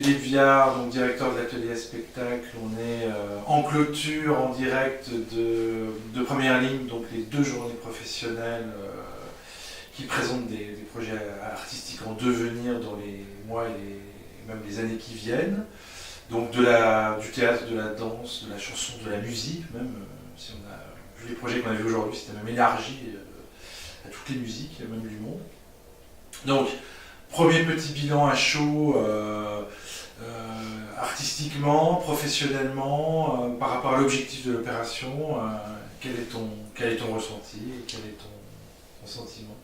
Philippe Viard, donc directeur de l'atelier spectacle, on est en clôture en direct de première ligne, donc les 2 journées professionnelles qui présentent des projets artistiques en devenir dans les mois et même les années qui viennent. Donc du théâtre, de la danse, de la chanson, de la musique même, si on a vu les projets qu'on a vus aujourd'hui, c'était même élargi à toutes les musiques, même du monde. Donc, premier petit bilan à chaud, artistiquement, professionnellement, par rapport à l'objectif de l'opération, quel est ton ressenti et quel est ton sentiment?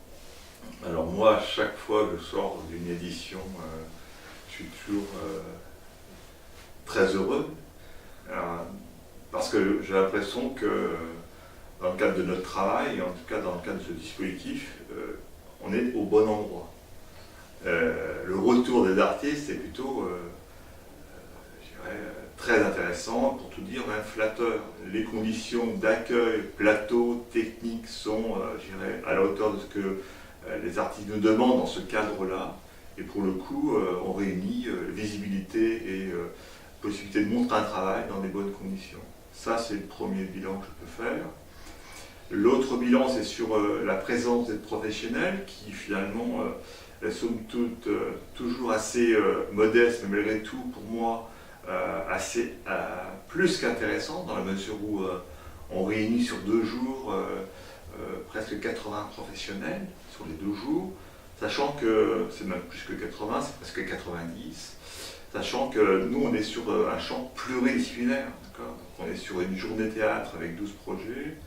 Alors moi, à chaque fois que je sors d'une édition, je suis toujours très heureux, parce que j'ai l'impression que dans le cadre de notre travail, et en tout cas dans le cadre de ce dispositif, on est au bon endroit. Le retour des artistes est plutôt, je dirais, très intéressant, pour tout dire, même flatteur. Les conditions d'accueil, plateau, technique sont, je dirais, à la hauteur de ce que les artistes nous demandent dans ce cadre-là. Et pour le coup, on réunit visibilité et possibilité de montrer un travail dans des bonnes conditions. Ça, c'est le premier bilan que je peux faire. L'autre bilan, c'est sur la présence des professionnels qui, finalement, elles sont toutes toujours assez modestes, mais malgré tout, pour moi, assez plus qu'intéressantes, dans la mesure où on réunit sur 2 jours presque 80 professionnels sur les 2 jours, sachant que c'est même plus que 80, c'est presque 90, sachant que nous, on est sur un champ pluridisciplinaire. Donc, on est sur une journée théâtre avec 12 projets,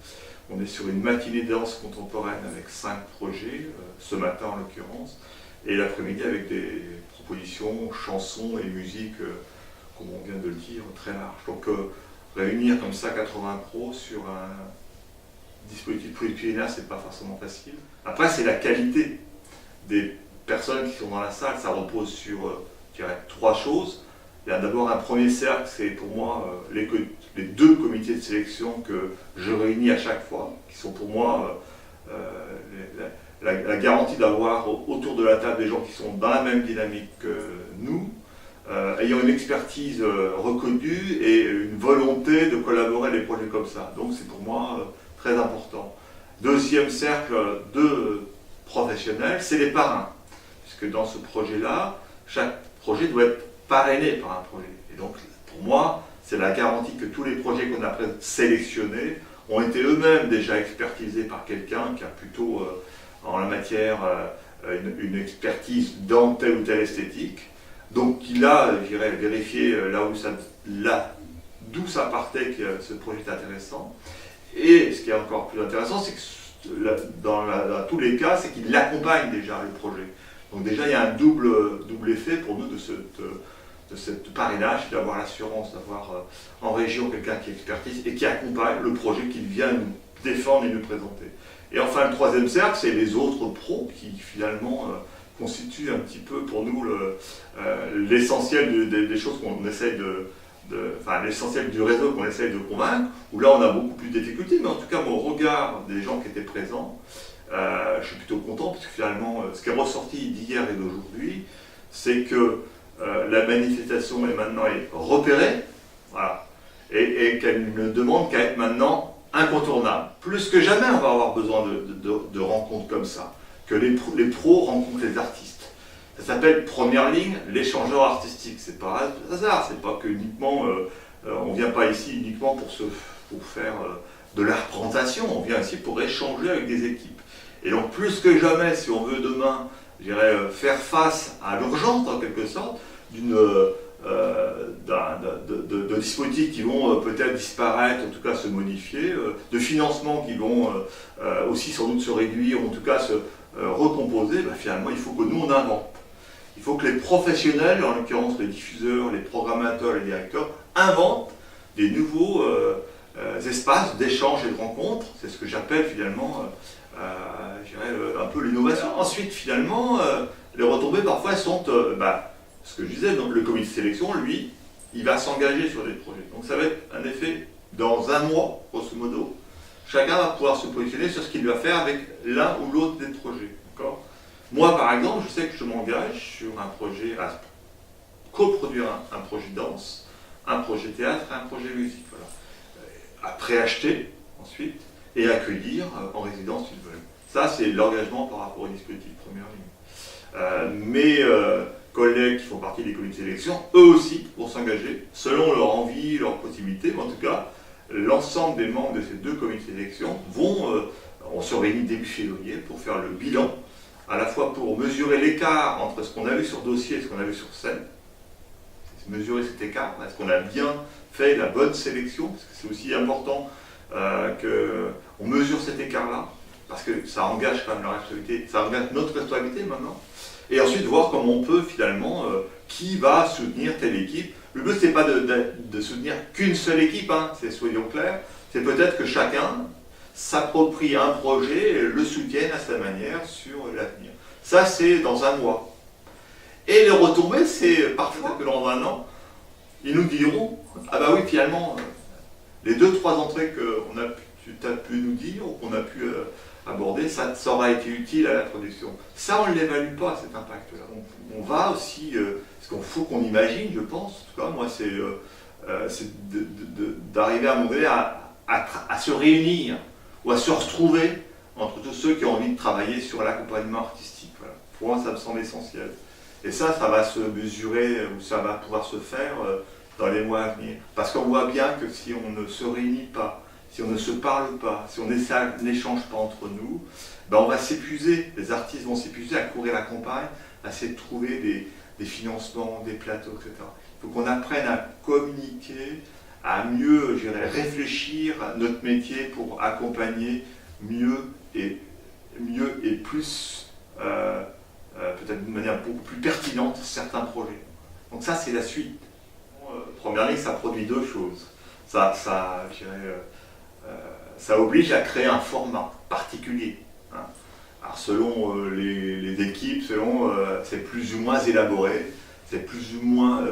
on est sur une matinée danse contemporaine avec 5 projets, ce matin en l'occurrence, et l'après-midi avec des propositions, chansons et musique, comme on vient de le dire, très larges. Donc réunir comme ça 80 pros sur un dispositif pluridisciplinaire, c'est pas forcément facile. Après, c'est la qualité des personnes qui sont dans la salle. Ça repose sur, je dirais, 3 choses. Il y a d'abord un premier cercle, c'est pour moi les 2 comités de sélection que je réunis à chaque fois, qui sont pour moi la garantie d'avoir autour de la table des gens qui sont dans la même dynamique que nous, ayant une expertise reconnue et une volonté de collaborer à des projets comme ça. Donc c'est pour moi très important. Deuxième cercle de professionnels, c'est les parrains. Puisque dans ce projet-là, chaque projet doit être parrainé par un projet. Et donc pour moi, c'est la garantie que tous les projets qu'on a sélectionnés ont été eux-mêmes déjà expertisés par quelqu'un qui a plutôt en la matière une expertise dans telle ou telle esthétique. Donc il a, je dirais, vérifié d'où ça partait que ce projet est intéressant. Et ce qui est encore plus intéressant, c'est que dans tous les cas, c'est qu'il accompagne déjà le projet. Donc déjà, il y a un double effet pour nous de ce parrainage, d'avoir l'assurance d'avoir en région quelqu'un qui expertise et qui accompagne le projet qu'il vient nous défendre et nous présenter. Et enfin, le troisième cercle, c'est les autres pros qui finalement constituent un petit peu pour nous l'essentiel des choses qu'on essaye enfin l'essentiel du réseau qu'on essaye de convaincre, où là on a beaucoup plus de difficultés, mais en tout cas mon regard des gens qui étaient présents, je suis plutôt content, parce que finalement ce qui est ressorti d'hier et d'aujourd'hui, c'est que la manifestation est maintenant repérée, voilà, et qu'elle ne demande qu'à être maintenant incontournable. Plus que jamais, on va avoir besoin de rencontres comme ça, que les pros rencontrent les artistes. Ça s'appelle première ligne, l'échangeur artistique. C'est pas un hasard, c'est pas que uniquement, on vient pas ici uniquement pour faire de la représentation, on vient ici pour échanger avec des équipes. Et donc plus que jamais, si on veut demain, je dirais, faire face à l'urgence en quelque sorte, de dispositifs qui vont peut-être disparaître, en tout cas se modifier, de financements qui vont aussi sans doute se réduire, en tout cas se recomposer, finalement il faut que nous on invente. Il faut que les professionnels, en l'occurrence les diffuseurs, les programmateurs, les directeurs, inventent des nouveaux espaces d'échange et de rencontres. C'est ce que j'appelle finalement je dirais, un peu l'innovation. Ensuite, finalement, les retombées parfois sont ce que je disais, donc le comité de sélection, lui, il va s'engager sur des projets. Donc ça va être un effet dans un mois, grosso modo. Chacun va pouvoir se positionner sur ce qu'il va faire avec l'un ou l'autre des projets. Moi, par exemple, je sais que je m'engage sur un projet coproduire un projet de danse, un projet théâtre et un projet musique. Voilà. À préacheter ensuite et accueillir en résidence s'ils veulent. Ça, c'est l'engagement par rapport au dispositif première ligne. Mes collègues qui font partie des comités de sélection, eux aussi, vont s'engager selon leur envie, leurs possibilités, mais en tout cas, l'ensemble des membres de ces deux comités de sélection on se réunit début février pour faire le bilan, à la fois pour mesurer l'écart entre ce qu'on a vu sur dossier et ce qu'on a vu sur scène, mesurer cet écart, est-ce qu'on a bien fait la bonne sélection, parce que c'est aussi important qu'on mesure cet écart-là, parce que ça engage quand même la responsabilité, ça engage notre responsabilité maintenant, et ensuite voir comment on peut finalement, qui va soutenir telle équipe. Le but, c'est pas de soutenir qu'une seule équipe, hein, soyons clairs, c'est peut-être que chacun s'approprie un projet et le soutienne à sa manière sur l'avenir. Ça, c'est dans un mois. Et les retombées, c'est parfois que dans un an, ils nous diront, ah bah oui, finalement, les 2-3 entrées que tu as pu nous dire, ou qu'on a pu aborder, ça aura été utile à la production. Ça, on ne l'évalue pas, cet impact-là. On va aussi, ce qu'il faut qu'on imagine, je pense, en tout cas, moi, c'est d'arriver à un moment donné à se réunir, ou à se retrouver entre tous ceux qui ont envie de travailler sur l'accompagnement artistique. Voilà. Pour moi, ça me semble essentiel. Et ça va se mesurer, ou ça va pouvoir se faire dans les mois à venir. Parce qu'on voit bien que si on ne se réunit pas, si on ne se parle pas, si on n'échange pas entre nous, ben on va s'épuiser, les artistes vont s'épuiser à courir la campagne, à essayer de trouver des financements, des plateaux, etc. Il faut qu'on apprenne à communiquer, à mieux, je dirais, réfléchir à notre métier pour accompagner mieux et plus, peut-être d'une manière beaucoup plus pertinente, certains projets. Donc ça, c'est la suite. Première ligne, ça produit deux choses. Ça oblige à créer un format particulier. Hein. Alors selon les équipes, c'est plus ou moins élaboré, c'est plus ou moins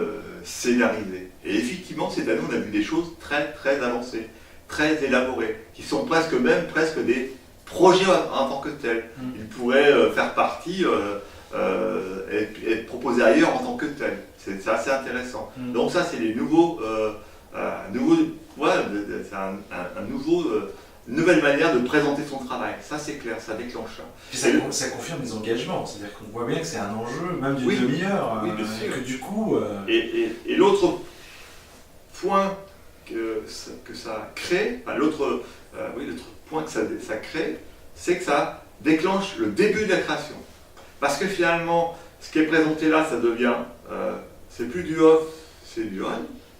scénarisé. Et effectivement, cette année, on a vu des choses très très avancées, très élaborées, qui sont presque des projets en tant que tels. Ils pourraient faire partie et être proposés ailleurs en tant que tels. C'est assez intéressant. Donc ça, c'est les nouveaux, une nouvelle manière de présenter son travail. Ça, c'est clair, ça déclenche ça. Ça confirme les engagements, c'est-à-dire qu'on voit bien que c'est un enjeu, même d'une demi-heure, et que du coup... Et l'autre point que ça crée, l'autre point que ça crée, c'est que ça déclenche le début de la création. Parce que finalement, ce qui est présenté là, ça devient, c'est plus du off, c'est du on.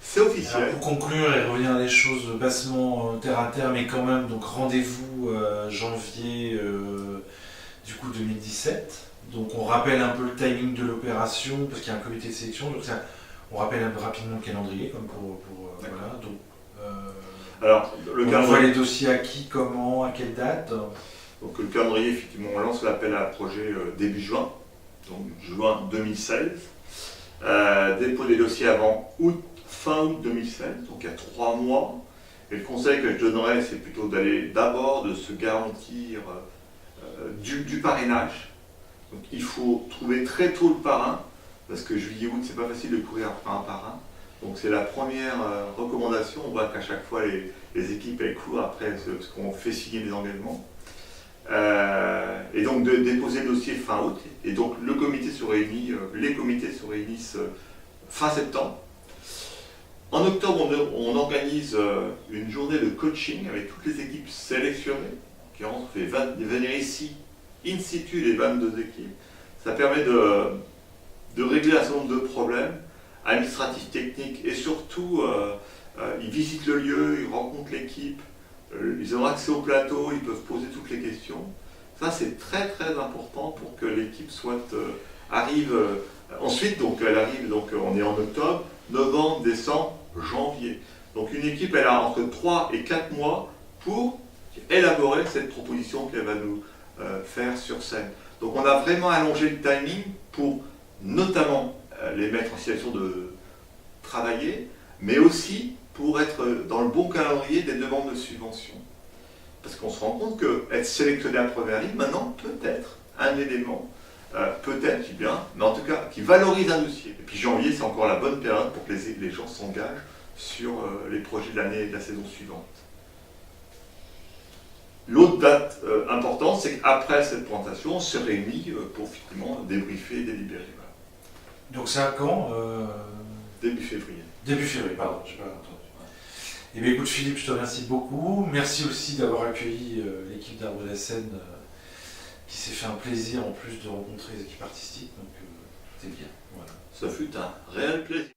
C'est officiel. Alors pour conclure et revenir à des choses bassement terre à terre, mais quand même, donc rendez-vous janvier du coup 2017. Donc on rappelle un peu le timing de l'opération, parce qu'il y a un comité de sélection. Donc on rappelle un peu rapidement le calendrier, comme voilà. Donc, alors, on voit les dossiers à qui, comment, à quelle date. Donc le calendrier, effectivement, on lance l'appel à projet début juin, donc juin 2016. Dépôt des dossiers avant fin août 2016, donc il y a 3 mois. Et le conseil que je donnerais, c'est plutôt d'abord de se garantir du parrainage. Donc il faut trouver très tôt le parrain, parce que juillet-août, c'est pas facile de courir après un parrain. Donc c'est la première recommandation. On voit qu'à chaque fois, les équipes elles courent après ce qu'on fait signer des engagements. Et donc de déposer le dossier fin août. Et donc les comités se réunissent fin septembre. En octobre, on organise une journée de coaching avec toutes les équipes sélectionnées, qui ont fait venir ici, in situ, les 22 équipes. Ça permet de régler un certain nombre de problèmes administratifs, techniques, et surtout, ils visitent le lieu, ils rencontrent l'équipe, ils ont accès au plateau, ils peuvent poser toutes les questions. Ça, c'est très très important pour que l'équipe arrive. Ensuite, donc, elle arrive, donc, on est en octobre, novembre, décembre, janvier. Donc une équipe, elle a entre 3 et 4 mois pour élaborer cette proposition qu'elle va nous faire sur scène. Donc on a vraiment allongé le timing pour notamment les mettre en situation de travailler, mais aussi pour être dans le bon calendrier des demandes de subvention. Parce qu'on se rend compte qu'être sélectionné à première ligne, maintenant, peut être un élément peut-être, je dis bien, mais en tout cas, qui valorise un dossier. Et puis janvier, c'est encore la bonne période pour que les gens s'engagent sur les projets de l'année et de la saison suivante. L'autre date importante, c'est qu'après cette présentation, on se réunit pour effectivement débriefer et délibérer. Voilà. Donc c'est à quand Début février. Début février, pardon, j'ai pas entendu. Eh bien écoute Philippe, je te remercie beaucoup. Merci aussi d'avoir accueilli l'équipe d'Arbre de la Seine qui s'est fait un plaisir en plus de rencontrer les équipes artistiques. Donc c'est bien. Voilà. Ça fut un réel plaisir.